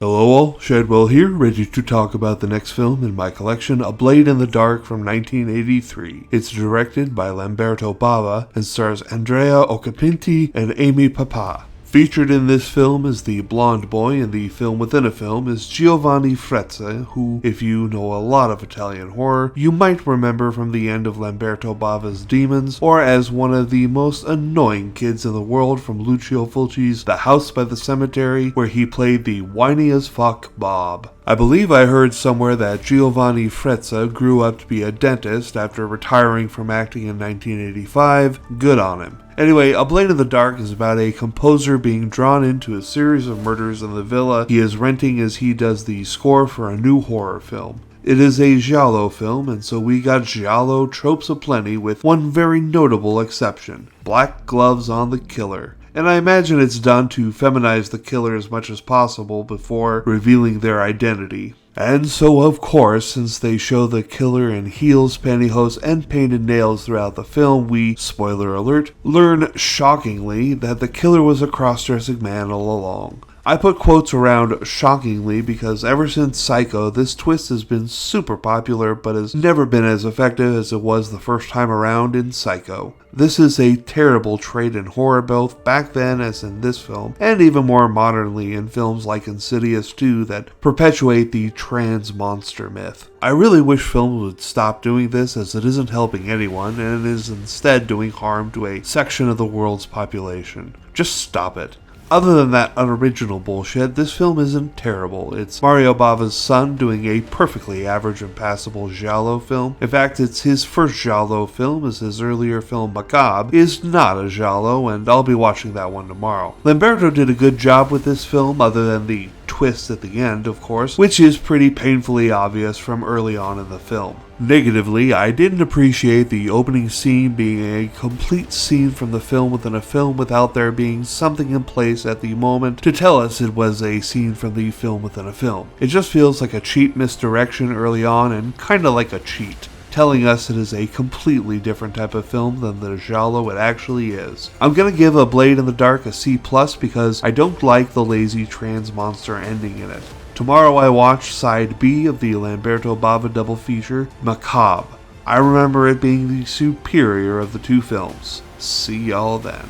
Hello all, Shadwell here, ready to talk about the next film in my collection, A Blade in the Dark from 1983. It's directed by Lamberto Bava and stars Andrea Occhipinti and Amy Papa. Featured in this film is the blonde boy, and the film within a film is Giovanni Frezza, who, if you know a lot of Italian horror, you might remember from the end of Lamberto Bava's Demons, or as one of the most annoying kids in the world from Lucio Fulci's The House by the Cemetery, where he played the whiny as fuck Bob. I believe I heard somewhere that Giovanni Frezza grew up to be a dentist after retiring from acting in 1985. Good on him. Anyway, A Blade in the Dark is about a composer being drawn into a series of murders in the villa he is renting as he does the score for a new horror film. It is a giallo film, and so we got giallo tropes aplenty with one very notable exception: black gloves on the killer. And I imagine it's done to feminize the killer as much as possible before revealing their identity. And so, of course, since they show the killer in heels, pantyhose, and painted nails throughout the film, we, spoiler alert, learn shockingly that the killer was a cross-dressing man all along. I put quotes around shockingly because ever since Psycho, this twist has been super popular but has never been as effective as it was the first time around in Psycho. This is a terrible trait in horror both back then as in this film, and even more modernly in films like Insidious 2 that perpetuate the trans monster myth. I really wish films would stop doing this, as it isn't helping anyone and it is instead doing harm to a section of the world's population. Just stop it. Other than that unoriginal bullshit, this film isn't terrible. It's Mario Bava's son doing a perfectly average and passable giallo film. In fact, it's his first giallo film, as his earlier film Macabre is not a giallo, and I'll be watching that one tomorrow. Lamberto did a good job with this film, other than the twist at the end, of course, which is pretty painfully obvious from early on in the film. Negatively, I didn't appreciate the opening scene being a complete scene from the film within a film without there being something in place at the moment to tell us it was a scene from the film within a film. It just feels like a cheap misdirection early on and kinda like a cheat, telling us it is a completely different type of film than the giallo it actually is. I'm gonna give A Blade in the Dark a C+ because I don't like the lazy trans monster ending in it. Tomorrow I watch side B of the Lamberto Bava double feature, Macabre. I remember it being the superior of the two films. See y'all then.